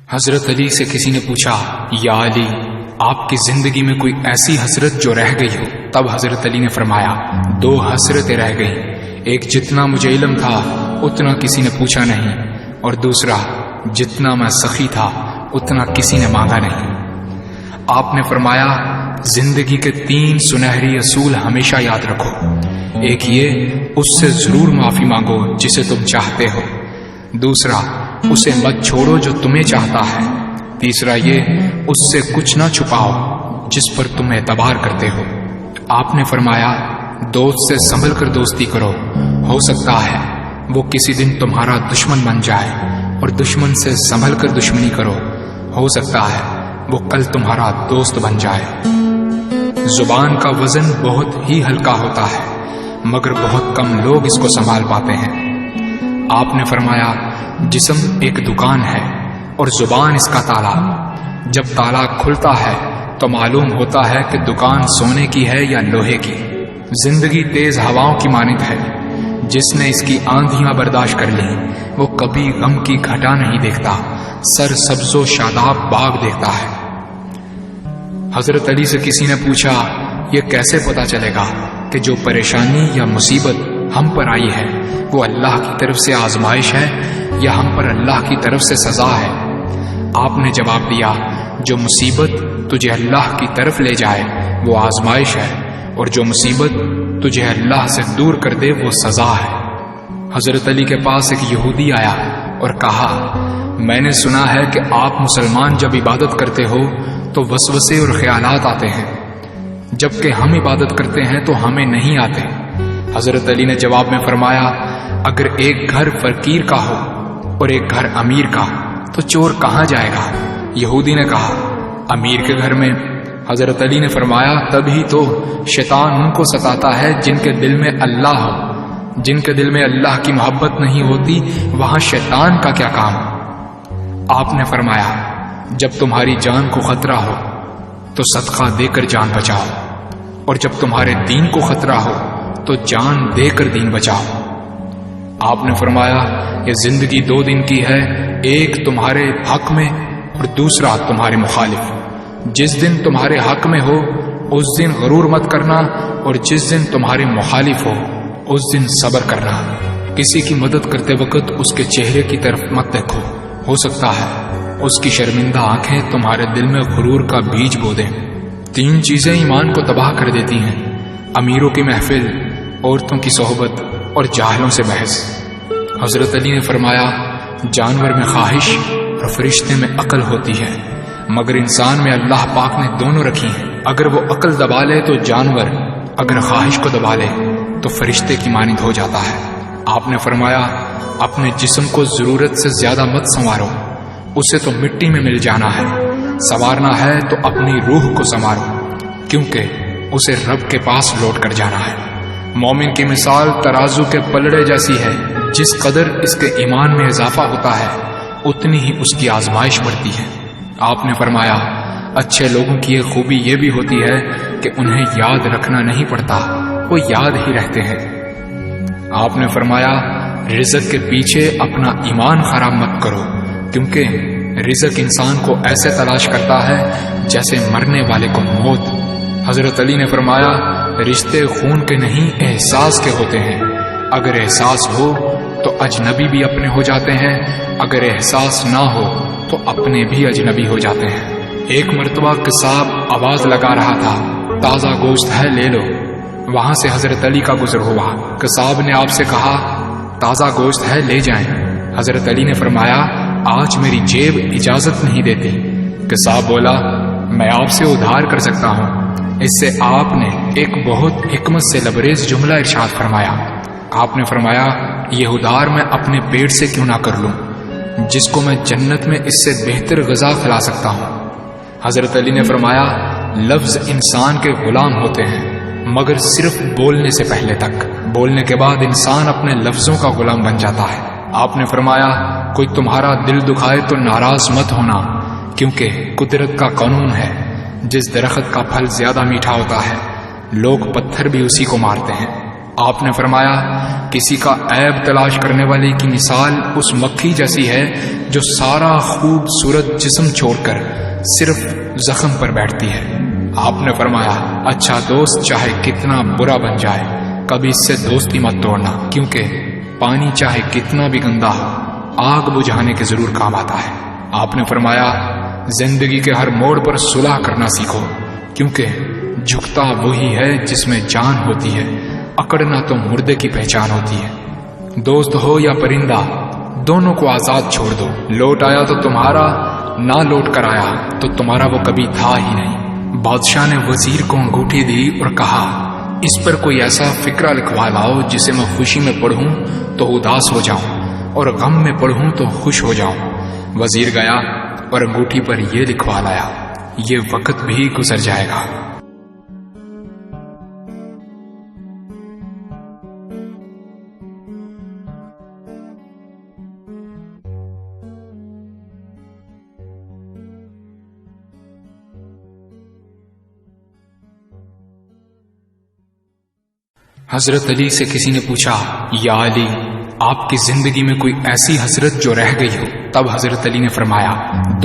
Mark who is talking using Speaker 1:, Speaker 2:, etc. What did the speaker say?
Speaker 1: حضرت علی سے کسی نے پوچھا، یا علی، آپ کی زندگی میں کوئی ایسی حسرت جو رہ گئی ہو؟ تب حضرت علی نے فرمایا، 2 حسرتیں رہ گئیں، ایک جتنا مجھے علم تھا اتنا کسی نے پوچھا نہیں، اور دوسرا جتنا میں سخی تھا اتنا کسی نے مانگا نہیں۔ آپ نے فرمایا، زندگی کے 3 سنہری اصول ہمیشہ یاد رکھو۔ ایک یہ، اس سے ضرور معافی مانگو جسے تم چاہتے ہو۔ دوسرا، اسے مت چھوڑو جو تمہیں چاہتا ہے۔ تیسرا یہ، اس سے کچھ نہ چھپاؤ جس پر تم اعتبار کرتے ہو۔ آپ نے فرمایا، دوست سے سنبھل کر دوستی کرو، ہو سکتا ہے وہ کسی دن تمہارا دشمن بن جائے، اور دشمن سے سنبھل کر دشمنی کرو، ہو سکتا ہے وہ کل تمہارا دوست بن جائے۔ زبان کا وزن بہت ہی ہلکا ہوتا ہے، مگر بہت کم لوگ اس کو سنبھال پاتے ہیں۔ آپ نے فرمایا، جسم ایک دکان ہے اور زبان اس کا تالا۔ جب تالا کھلتا ہے تو معلوم ہوتا ہے کہ دکان سونے کی ہے یا لوہے کی۔ زندگی تیز ہواؤں کی مانند ہے، جس نے اس کی آندھیاں برداشت کر لی وہ کبھی غم کی گھٹا نہیں دیکھتا، سر سبز و شاداب باغ دیکھتا ہے۔ حضرت علی سے کسی نے پوچھا، یہ کیسے پتا چلے گا کہ جو پریشانی یا مصیبت ہم پر آئی ہے وہ اللہ کی طرف سے آزمائش ہے یا ہم پر اللہ کی طرف سے سزا ہے؟ آپ نے جواب دیا، جو مصیبت تجھے اللہ کی طرف لے جائے وہ آزمائش ہے، اور جو مصیبت تجھے اللہ سے دور کر دے وہ سزا ہے۔ حضرت علی کے پاس ایک یہودی آیا اور کہا، میں نے سنا ہے کہ آپ مسلمان جب عبادت کرتے ہو تو وسوسے اور خیالات آتے ہیں، جبکہ ہم عبادت کرتے ہیں تو ہمیں نہیں آتے۔ حضرت علی نے جواب میں فرمایا، اگر ایک گھر فقیر کا ہو اور ایک گھر امیر کا تو چور کہاں جائے گا؟ یہودی نے کہا، امیر کے گھر میں۔ حضرت علی نے فرمایا، تبھی تو شیطان ان کو ستاتا ہے جن کے دل میں اللہ ہو۔ جن کے دل میں اللہ کی محبت نہیں ہوتی وہاں شیطان کا کیا کام؟ آپ نے فرمایا، جب تمہاری جان کو خطرہ ہو تو صدقہ دے کر جان بچاؤ، اور جب تمہارے دین کو خطرہ ہو تو جان دے کر دین بچاؤ۔ آپ نے فرمایا، یہ زندگی 2 دن کی ہے، ایک تمہارے حق میں اور دوسرا تمہارے مخالف۔ جس دن تمہارے حق میں ہو اس دن غرور مت کرنا، اور جس دن تمہارے مخالف ہو اس دن صبر کرنا۔ کسی کی مدد کرتے وقت اس کے چہرے کی طرف مت دیکھو، ہو سکتا ہے اس کی شرمندہ آنکھیں تمہارے دل میں غرور کا بیج بو دیں۔ 3 چیزیں ایمان کو تباہ کر دیتی ہیں، امیروں کی محفل، عورتوں کی صحبت اور جاہلوں سے بحث۔ حضرت علی نے فرمایا، جانور میں خواہش اور فرشتے میں عقل ہوتی ہے، مگر انسان میں اللہ پاک نے دونوں رکھی ہیں۔ اگر وہ عقل دبا لے تو جانور، اگر خواہش کو دبا لے تو فرشتے کی مانند ہو جاتا ہے۔ آپ نے فرمایا، اپنے جسم کو ضرورت سے زیادہ مت سنوارو، اسے تو مٹی میں مل جانا ہے۔ سنوارنا ہے تو اپنی روح کو سنوارو، کیونکہ اسے رب کے پاس لوٹ کر جانا ہے۔ مومن کی مثال ترازو کے پلڑے جیسی ہے، جس قدر اس کے ایمان میں اضافہ ہوتا ہے اتنی ہی اس کی آزمائش بڑھتی ہے۔ آپ نے فرمایا، اچھے لوگوں کی ایک خوبی یہ بھی ہوتی ہے کہ انہیں یاد رکھنا نہیں پڑتا، وہ یاد ہی رہتے ہیں۔ آپ نے فرمایا، رزق کے پیچھے اپنا ایمان خراب مت کرو، کیونکہ رزق انسان کو ایسے تلاش کرتا ہے جیسے مرنے والے کو موت۔ حضرت علی نے فرمایا، رشتے خون کے نہیں احساس کے ہوتے ہیں، اگر احساس ہو تو اجنبی بھی اپنے ہو جاتے ہیں، اگر احساس نہ ہو تو اپنے بھی اجنبی ہو جاتے ہیں۔ ایک مرتبہ قصاب آواز لگا رہا تھا، تازہ گوشت ہے لے لو۔ وہاں سے حضرت علی کا گزر ہوا، قصاب نے آپ سے کہا، تازہ گوشت ہے لے جائیں۔ حضرت علی نے فرمایا، آج میری جیب اجازت نہیں دیتی۔ قصاب بولا، میں آپ سے ادھار کر سکتا ہوں۔ اس سے آپ نے ایک بہت حکمت سے لبریز جملہ ارشاد فرمایا۔ آپ نے فرمایا، یہ ادھار میں اپنے پیٹ سے کیوں نہ کر لوں، جس کو میں جنت میں اس سے بہتر غذا کھلا سکتا ہوں۔ حضرت علی نے فرمایا، لفظ انسان کے غلام ہوتے ہیں مگر صرف بولنے سے پہلے تک، بولنے کے بعد انسان اپنے لفظوں کا غلام بن جاتا ہے۔ آپ نے فرمایا، کوئی تمہارا دل دکھائے تو ناراض مت ہونا، کیونکہ قدرت کا قانون ہے، جس درخت کا پھل زیادہ میٹھا ہوتا ہے لوگ پتھر بھی اسی کو مارتے ہیں۔ آپ نے فرمایا کسی کا عیب تلاش کرنے والے کی مثال اس مکھی جیسی ہے جو سارا خوبصورت جسم چھوڑ کر صرف زخم پر بیٹھتی ہے۔ آپ نے فرمایا اچھا دوست چاہے کتنا برا بن جائے کبھی اس سے دوستی مت توڑنا، کیونکہ پانی چاہے کتنا بھی گندا ہو آگ بجھانے کے ضرور کام آتا ہے۔ آپ نے فرمایا زندگی کے ہر موڑ پر صلح کرنا سیکھو، کیونکہ جھکتا وہی ہے جس میں جان ہوتی ہے، اکڑنا تو مردے کی پہچان ہوتی ہے۔ دوست ہو یا پرندہ دونوں کو آزاد چھوڑ دو، لوٹ آیا تو تمہارا، نہ لوٹ کر آیا تو تمہارا وہ کبھی تھا ہی نہیں۔ بادشاہ نے وزیر کو انگوٹھی دی اور کہا اس پر کوئی ایسا فقرہ لکھوا لاؤ جسے میں خوشی میں پڑھوں تو اداس ہو جاؤں اور غم میں پڑھوں تو خوش ہو جاؤں۔ وزیر گیا اور انگوٹھی پر یہ لکھوا لایا، یہ وقت بھی گزر جائے گا۔ حضرت علی سے کسی نے پوچھا یا علی آپ کی زندگی میں کوئی ایسی حسرت جو رہ گئی ہو؟ تب حضرت علی نے فرمایا